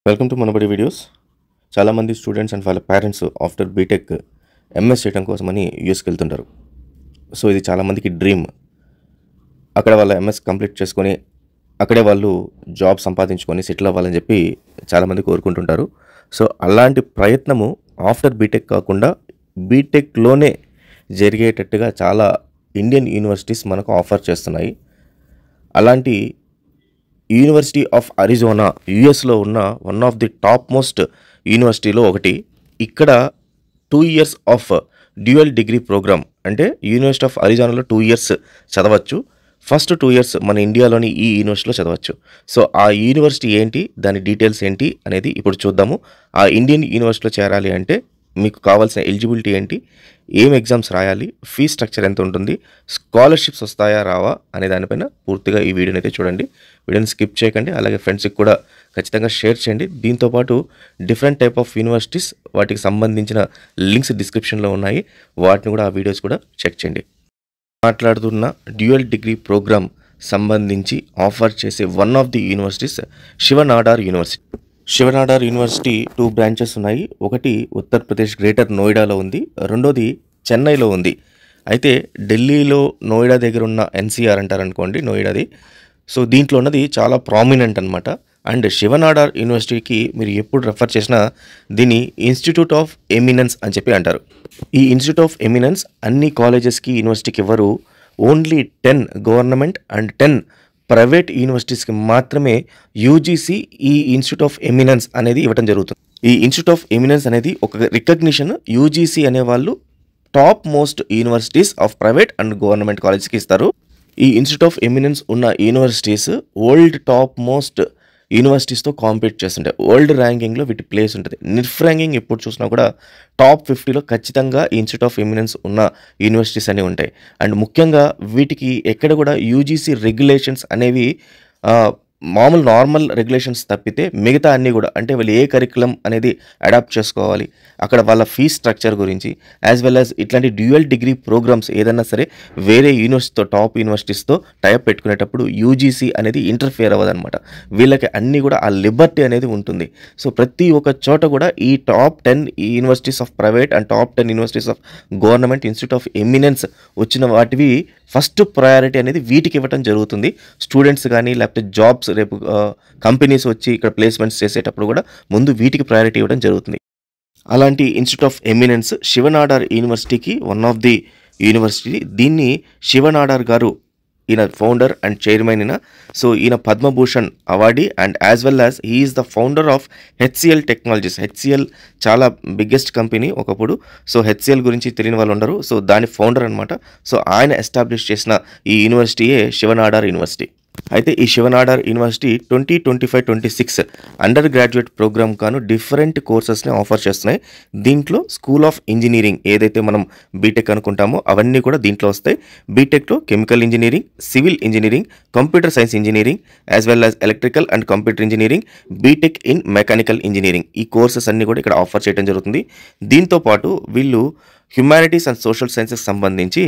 Welcome to Manabadi videos. చాలామంది students and వాళ్ళ parents after BTech MS చేయడం కోసమని యూఎస్కి వెళ్తుంటారు. సో ఇది చాలామందికి డ్రీమ్. అక్కడ వాళ్ళ ఎంఎస్ కంప్లీట్ చేసుకొని అక్కడే వాళ్ళు జాబ్ సంపాదించుకొని సెటిల్ అవ్వాలని చెప్పి చాలామంది కోరుకుంటుంటారు. సో అలాంటి ప్రయత్నము ఆఫ్టర్ బీటెక్ కాకుండా బీటెక్లోనే జరిగేటట్టుగా చాలా ఇండియన్ యూనివర్సిటీస్ మనకు ఆఫర్ చేస్తున్నాయి. అలాంటి యూనివర్సిటీ ఆఫ్ అరిజోనా యుఎస్లో ఉన్న one of the top most యూనివర్సిటీలో ఒకటి. ఇక్కడ 2 years of dual degree programme, అంటే యూనివర్సిటీ ఆఫ్ అరిజోనాలో 2 years చదవచ్చు. ఫస్ట్ 2 years మన ఇండియాలోని ఈ యూనివర్సిటీలో చదవచ్చు. సో ఆ యూనివర్సిటీ ఏంటి, దాని డీటెయిల్స్ ఏంటి అనేది ఇప్పుడు చూద్దాము. ఆ ఇండియన్ యూనివర్సిటీలో చేరాలి అంటే మీకు కావాల్సిన ఎలిజిబిలిటీ ఏంటి, ఏం ఎగ్జామ్స్ రాయాలి, ఫీ స్ట్రక్చర్ ఎంత ఉంటుంది, స్కాలర్షిప్స్ వస్తాయా రావా అనే దానిపైన పూర్తిగా ఈ వీడియోని అయితే చూడండి. వీడియోని స్కిప్ చేయకండి, అలాగే ఫ్రెండ్స్కి కూడా ఖచ్చితంగా షేర్ చేయండి. దీంతోపాటు డిఫరెంట్ టైప్ ఆఫ్ యూనివర్సిటీస్, వాటికి సంబంధించిన లింక్స్ డిస్క్రిప్షన్లో ఉన్నాయి, వాటిని కూడా ఆ వీడియోస్ కూడా చెక్ చేయండి. మాట్లాడుతున్న డ్యూయల్ డిగ్రీ ప్రోగ్రామ్ సంబంధించి ఆఫర్ చేసే one of the universities Shiv Nadar university. Shiv Nadar university 2 branches ఉన్నాయి. ఒకటి ఉత్తరప్రదేశ్ గ్రేటర్ నోయిడాలో ఉంది, రెండోది చెన్నైలో ఉంది. అయితే ఢిల్లీలో నోయిడా దగ్గర ఉన్న ఎన్సీఆర్ అంటారనుకోండి నోయిడాది. సో దీంట్లో ఉన్నది చాలా ప్రామినెంట్ అనమాట. అండ్ శివనాడార్ యూనివర్సిటీకి మీరు ఎప్పుడు రెఫర్ చేసినా దీన్ని ఇన్స్టిట్యూట్ ఆఫ్ ఎమినెన్స్ అని చెప్పి అంటారు. ఈ ఇన్స్టిట్యూట్ ఆఫ్ ఎమినెన్స్ అన్ని కాలేజెస్కి యూనివర్సిటీకి ఇవ్వరు. ఓన్లీ 10 గవర్నమెంట్ అండ్ 10 ప్రైవేట్ యూనివర్సిటీస్కి మాత్రమే యూజీసీ ఈ ఇన్స్టిట్యూట్ ఆఫ్ ఎమినెన్స్ అనేది ఇవ్వడం జరుగుతుంది. ఈ ఇన్స్టిట్యూట్ ఆఫ్ ఎమినెన్స్ అనేది ఒక రికగ్నిషన్. యూజీసీ అనేవాళ్ళు top most universities of private and government కాలేజ్కి ఇస్తారు. ఈ ఇన్స్టిట్యూట్ ఆఫ్ ఎమినెన్స్ ఉన్న యూనివర్సిటీస్ వరల్డ్ టాప్ మోస్ట్ యూనివర్సిటీస్తో కాంపీట్ చేస్తుంటాయి. వరల్డ్ ర్యాంకింగ్లో వీటి ప్లేస్ ఉంటుంది. నిఫ్ ర్యాంకింగ్ ఎప్పుడు చూసినా కూడా టాప్ 50లో ఖచ్చితంగా ఈ ఇన్స్టిట్యూట్ ఆఫ్ ఎమినెన్స్ ఉన్న యూనివర్సిటీస్ అనేవి ఉంటాయి. అండ్ ముఖ్యంగా వీటికి ఎక్కడ కూడా యూజీసీ రెగ్యులేషన్స్ అనేవి మామూలు నార్మల్ రెగ్యులేషన్స్ తప్పితే మిగతా అన్నీ కూడా, అంటే వాళ్ళు ఏ కరికులం అనేది అడాప్ట్ చేసుకోవాలి, అక్కడ వాళ్ళ ఫీ స్ట్రక్చర్ గురించి, యాజ్ వెల్ యాజ్ ఇట్లాంటి డ్యూయల్ డిగ్రీ ప్రోగ్రామ్స్ ఏదైనా సరే వేరే యూనివర్సిటీతో టాప్ యూనివర్సిటీస్తో టైప్ పెట్టుకునేటప్పుడు యూజీసీ అనేది ఇంటర్ఫియర్ అవ్వదన్నమాట. వీళ్ళకి అన్నీ కూడా ఆ లిబర్టీ అనేది ఉంటుంది. సో ప్రతి ఒక్క చోట కూడా ఈ top 10 universities of private and top 10 universities of government institute of eminence వచ్చిన వాటివి ఫస్ట్ ప్రయారిటీ అనేది వీటికి ఇవ్వడం జరుగుతుంది. స్టూడెంట్స్ కానీ లేకపోతే జాబ్స్ రేపు కంపెనీస్ వచ్చి ఇక్కడ ప్లేస్మెంట్స్ చేసేటప్పుడు కూడా ముందు వీటికి ప్రయారిటీ ఇవ్వడం జరుగుతుంది. అలాంటి ఇన్స్టిట్యూట్ ఆఫ్ ఎమినెన్స్ శివనాడార్ యూనివర్సిటీకి వన్ ఆఫ్ ది యూనివర్సిటీ. దీన్ని శివనాడార్ గారు, ఈయన ఫౌండర్ అండ్ చైర్మన్ ఈయన. సో ఈయన Padma Bhushan awardee and as well as he is the founder of HCl technologies. HCl చాలా బిగ్గెస్ట్ కంపెనీ ఒకప్పుడు. సో హెచ్సిఎల్ గురించి తెలియని వాళ్ళు ఉండరు. సో దాని ఫౌండర్ అనమాట. సో ఆయన ఎస్టాబ్లిష్ చేసిన ఈ యూనివర్సిటీయే శివనాడార్ యూనివర్సిటీ. అయితే ఈ Shiv Nadar university 2025-26 undergraduate programme గాను డిఫరెంట్ కోర్సెస్ని ఆఫర్ చేస్తున్నాయి. దీంట్లో స్కూల్ ఆఫ్ ఇంజనీరింగ్ ఏదైతే మనం బీటెక్ అనుకుంటామో అవన్నీ కూడా దీంట్లో వస్తాయి. బీటెక్లో chemical engineering, civil engineering, computer science engineering, as well as electrical and computer engineering, BTech in mechanical engineering, ఈ కోర్సెస్ అన్నీ కూడా ఇక్కడ ఆఫర్ చేయడం జరుగుతుంది. దీంతోపాటు వీళ్ళు హ్యుమానిటీస్ అండ్ సోషల్ సైన్సెస్ సంబంధించి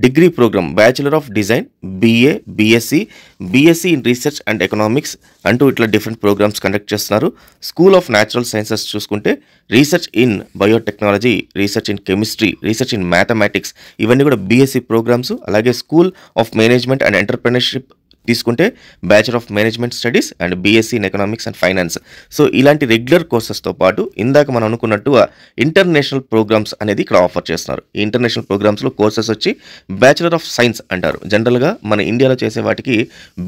degree programme bachelor of design, BA, BSc in research and economics అంటూ ఇట్లా డిఫరెంట్ ప్రోగ్రామ్స్ కండక్ట్ చేస్తున్నారు. స్కూల్ ఆఫ్ న్యాచురల్ సైన్సెస్ చూసుకుంటే research in biotechnology, research in chemistry, research in mathematics, ఇవన్నీ కూడా BSc programs. అలాగే school of management and entrepreneurship తీసుకుంటే bachelor of management studies and BSc in economics and finance. So ఇలాంటి regular కోర్సెస్తో పాటు ఇందాక మనం అనుకున్నట్టుగా ఇంటర్నేషనల్ ప్రోగ్రామ్స్ అనేది ఇక్కడ ఆఫర్ చేస్తున్నారు. ఈ ఇంటర్నేషనల్ ప్రోగ్రామ్స్లో కోర్సెస్ వచ్చి బ్యాచిలర్ ఆఫ్ సైన్స్ అంటారు. జనరల్గా మన ఇండియాలో చేసే వాటికి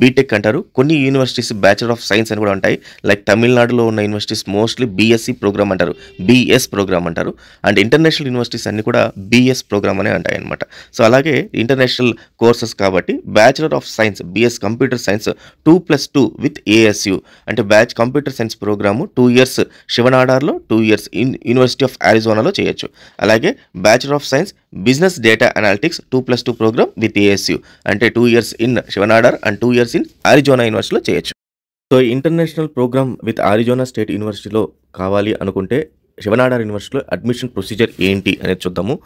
బీటెక్ అంటారు. కొన్ని యూనివర్సిటీస్ బ్యాచిలర్ ఆఫ్ సైన్స్ అని కూడా ఉంటాయి. లైక్ తమిళనాడులో ఉన్న యూనివర్సిటీస్ మోస్ట్లీ బీఎస్సీ ప్రోగ్రామ్ అంటారు, బీఎస్ ప్రోగ్రామ్ అంటారు. అండ్ ఇంటర్నేషనల్ యూనివర్సిటీస్ అన్ని కూడా బీఎస్ ప్రోగ్రామ్ అనే అంటాయి అనమాట. సో అలాగే ఇంటర్నేషనల్ కోర్సెస్ కాబట్టి bachelor of science BS computer science 2+2 with ASU అంటే batch computer science program 2 years శివనాడార్లో, 2 years యూనివర్సిటీ ఆఫ్ అరిజోనాలో చేయొచ్చు. అలాగే bachelor of science business data analytics 2+2 program with ASU అంటే 2 years in Shiv Nadar and 2 years in Arizona యూనివర్సిటీలో చేయొచ్చు. So international programme with Arizona State యూనివర్సిటీలో కావాలి అనుకుంటే శివనాడార్ యూనివర్సిటీలో అడ్మిషన్ ప్రొసీజర్ ఏంటి అనేది చూద్దాము.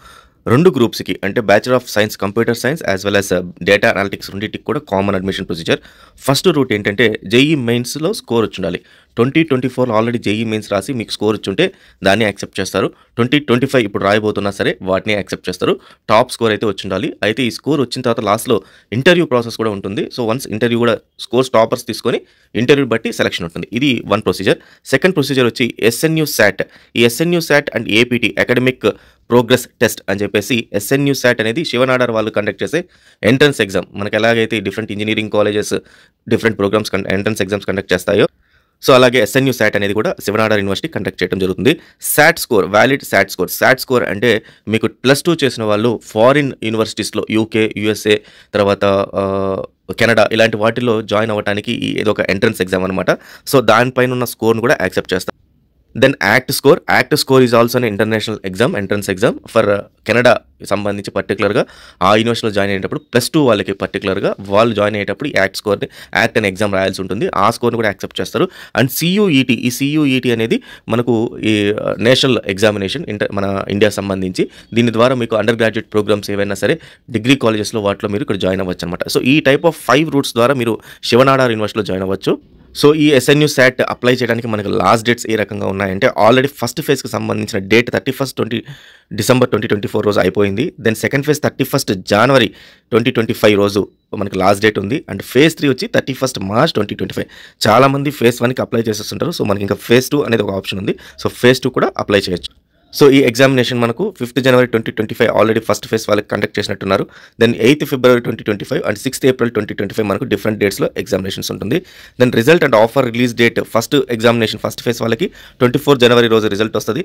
2 గ్రూప్స్కి, అంటే bachelor of science computer science as well as data analytics రెండింటికి కూడా common admission procedure. First route ఏంటంటే జేఈ మెయిన్స్లో స్కోర్ వచ్చి ఉండాలి. 2024 ఆల్రెడీ జేఈ మెయిన్స్ రాసి మీకు స్కోర్ వచ్చుంటే దాన్ని యాక్సెప్ట్ చేస్తారు. 2025 ఇప్పుడు రాయబోతున్నా సరే వాటిని యాక్సెప్ట్ చేస్తారు. టాప్ స్కోర్ అయితే వచ్చుండాలి. అయితే ఈ స్కోర్ వచ్చిన తర్వాత లాస్ట్‌లో ఇంటర్వ్యూ ప్రాసెస్ కూడా ఉంటుంది. సో వన్స్ ఇంటర్వ్యూ కూడా స్కోర్స్ టాపర్స్ తీసుకొని ఇంటర్వ్యూ బట్టి సెలక్షన్ ఉంటుంది. ఇది వన్ ప్రొసీజర్. సెకండ్ ప్రొసీజర్ వచ్చి ఎస్ఎన్యూ శాట్. ఈ SNU SAT and APT academic progress test అని చెప్పేసి ఎస్ఎన్యూ శాట్ అనేది శివనాడార్ వాళ్ళు కండక్ట్ చేసే ఎంట్రన్స్ ఎగ్జామ్. మనకి ఎలాగైతే different engineering colleges different programmes entrance exams conduct చేస్తాయో సో అలాగే ఎస్ఎన్యూ శాట్ అనేది కూడా శివనాడార్ యూనివర్సిటీ కండక్ట్ చేయడం జరుగుతుంది. SAT score, valid SAT score. SAT score అంటే మీకు +2 చేసిన వాళ్ళు ఫారిన్ యూనివర్సిటీస్లో యూకే, యూఎస్ఏ, తర్వాత కెనడా ఇలాంటి వాటిల్లో జాయిన్ అవ్వడానికి ఏదో ఒక ఎంట్రన్స్ ఎగ్జామ్ అనమాట. సో దానిపైన ఉన్న స్కోర్ను కూడా యాక్సెప్ట్ చేస్తారు. Then ACT score. ACT score is also an international exam, entrance exam for Canada సంబంధించి పర్టికులర్గా ఆ యూనివర్సిటీలో జాయిన్ అయ్యేటప్పుడు +2 వాళ్ళకి పర్టికులర్గా వాళ్ళు జాయిన్ అయ్యేటప్పుడు ఈ యాక్ట్ స్కోర్ని యాక్ట్ అనే ఎగ్జామ్ రాయాల్సి ఉంటుంది. ఆ స్కోర్ని కూడా యాక్సెప్ట్ చేస్తారు. అండ్ సియూఈటీ, ఈ సియూఈటీ అనేది మనకు ఈ నేషనల్ ఎగ్జామినేషన్ మన ఇండియా సంబంధించి. దీని ద్వారా మీకు అండర్ గ్రాడ్యుయేట్ ప్రోగ్రామ్స్ ఏవైనా సరే డిగ్రీ కాలేజెస్లో వాటిలో మీరు ఇక్కడ జాయిన్ అవ్వచ్చు అనమాట. సో ఈ టైప్ ఆఫ్ 5 రూట్స్ ద్వారా మీరు శివనాడార్ యూనివర్సిటీలో జాయిన్ అవ్వచ్చు. సో ఈ ఎస్ఎన్యూ శాట్ అప్లై చేయడానికి మనకు లాస్ట్ డేట్స్ ఏ రకంగా ఉన్నాయంటే ఆల్రెడీ ఫస్ట్ ఫేజ్కి సంబంధించిన డేట్ 31 డిసెంబర్ 2024 రోజు అయిపోయింది. దెన్ సెకండ్ ఫేజ్ 31 జనవరి 2025 రోజు మనకి లాస్ట్ డేట్ ఉంది. అండ్ ఫేజ్ 3 వచ్చి 31 మార్చ్ 2025. చాలామంది ఫేజ్ 1కి అప్లై చేసేస్తుంటారు. సో మనకి ఇంకా ఫేజ్ 2 అనేది ఒక ఆప్షన్ ఉంది. సో ఫేజ్ 2 కూడా అప్లై చేయొచ్చు. సో ఈ ఎగ్జామినేషన్ మనకు 5 జనవరి 2025 ఆల్రెడీ ఫస్ట్ ఫేజ్ వాళ్ళకి కండక్ట్ చేసినట్టున్నారు. దెన్ 8 ఫిబ్రవరి 2025 అండ్ 6 ఏప్రిల్ 2025 మనకు డిఫరెంట్ డేట్స్లో ఎగ్జామినేషన్స్ ఉంటుంది. Then result and offer release date first examination first phase వాళ్ళకి 24 జనవరి రోజు రిజల్ట్ వస్తుంది.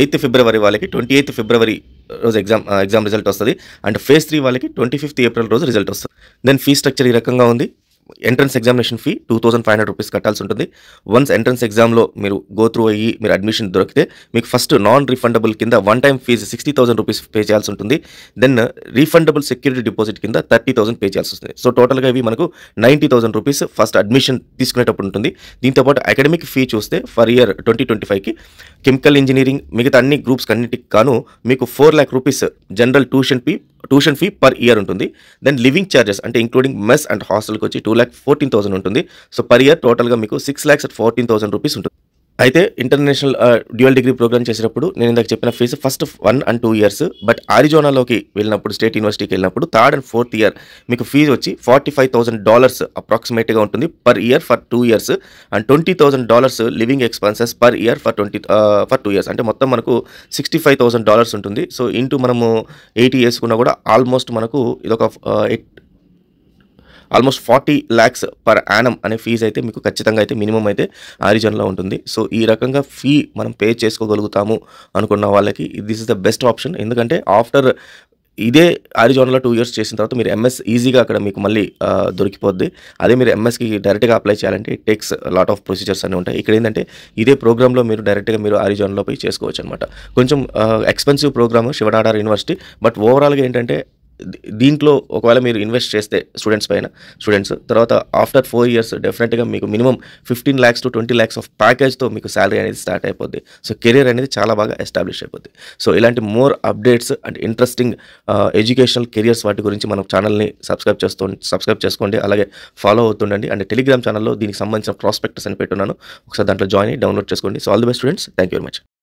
8 ఫిబ్రవరి వాళ్ళకి 28 ఫిబ్రవరి రోజు ఎగ్జామ్ రిజల్ట్ వస్తుంది. అండ్ ఫేజ్ 3 వాళ్ళకి 25 ఏప్రిల్ రోజు రిజల్ట్ వస్తుంది. దెన్ ఫీ స్ట్రక్చర్ ఈ రకంగా ఉంది. ఎంట్రన్స్ ఎగ్జామినేషన్ ఫీ 2500 రూపీస్ కట్టాల్సి ఉంటుంది. వన్స్ ఎంట్రన్స్ ఎగ్జామ్లో మీరు గో త్రూ అయ్యి మీరు అడ్మిషన్ దొరికితే మీకు ఫస్ట్ నాన్ రీఫండబుల్ కింద one time fees 60,000 rupees pay చేయాల్సి ఉంటుంది. దెన్ రీఫండబుల్ సెక్యూరిటీ డిపాజిట్ కింద 30,000 పే చేయాల్సి వస్తుంది. సో టోటల్గా ఇవి మనకు 90,000 రూపీస్ ఫస్ట్ అడ్మిషన్ తీసుకునేటప్పుడు ఉంటుంది. దీంతోపాటు అకాడమిక్ ఫీ చూస్తే ఫర్ ఇయర్ 2025కి కెమికల్ ఇంజనీరింగ్ మిగతా అన్ని గ్రూప్స్ అన్నిటికి గాను మీకు 4 lakh rupees general tuition fee per year ఉంటుంది. దెన్ లివింగ్ ఛార్జెస్ అంటే ఇంక్లూడింగ్ మెస్ అండ్ హాస్టల్కి వచ్చి 2,14,000 ఉంటుంది. సో పర్ ఇయర్ టోటల్గా మీకు 6,14,000 రూపీస్ ఉంటుంది. అయితే ఇంటర్నేషనల్ డ్యూయల్ డిగ్రీ ప్రోగ్రామ్ చేసేటప్పుడు నేను ఇందాక చెప్పిన fees first 1 and 2 years. But ఆరిజోనాలోకి వెళ్ళినప్పుడు స్టేట్ యూనివర్సిటీకి వెళ్ళినప్పుడు 3rd and 4th year మీకు ఫీజు వచ్చి $45,000 అప్రాక్సిమేట్గా ఉంటుంది per year for 2 years. And $20,000 living expenses per year for 2 years. అంటే మొత్తం మనకు $65,000 ఉంటుంది. సో ఇంటూ మనము 80 వేసుకున్నా కూడా ఆల్మోస్ట్ మనకు ఇదొక ఆల్మోస్ట్ 40 lakhs పర్ యానం అనే ఫీజు అయితే మీకు ఖచ్చితంగా అయితే మినిమం అయితే ఆరిజన్లో ఉంటుంది. సో ఈ రకంగా ఫీ మనం పే చేసుకోగలుగుతాము అనుకున్న వాళ్ళకి this is the best option. ఎందుకంటే ఆఫ్టర్ ఇదే ఆరిజోనాలో 2 years చేసిన తర్వాత మీరు ఎంఎస్ ఈజీగా అక్కడ మీకు మళ్ళీ దొరికిపోద్ది. అదే మీరు ఎంఎస్కి డైరెక్ట్గా అప్లై చేయాలంటే it takes lot of procedures అన్నీ ఉంటాయి. ఇక్కడ ఏంటంటే ఇదే ప్రోగ్రామ్లో మీరు డైరెక్ట్గా మీరు ఆరిజోనాలో పోయి చేసుకోవచ్చు అనమాట. కొంచెం expensive programme Shiv Nadar university. But ఓవరాల్గా ఏంటంటే దీంట్లో ఒకవేళ మీరు ఇన్వెస్ట్ చేస్తే స్టూడెంట్స్ తర్వాత ఆఫ్టర్ 4 years డెఫినెట్గా మీకు minimum 15 lakhs to 20 lakhs of ప్యాకేజ్తో మీకు శాలరీ అనేది స్టార్ట్ అయిపోద్ది. సో కెరీర్ అనేది చాలా బాగా ఎస్టాబ్లిష్ అయిపోద్ది. సో ఇలాంటి more updates and interesting educational careers వాటి గురించి మన ఛానల్ని సబ్స్క్రైబ్ చేసుకోండి. అలాగే ఫాలో అవుతుండండి. అండ్ టెలిగ్రామ్ ఛానల్లో దీనికి సంబంధించిన ప్రాస్పెక్టస్ అని పెట్టున్నాను. ఒకసారి దాంట్లో జాయిన్ అయ్యి డౌన్లోడ్ చేసుకోండి. So all the best students. Thank you very much.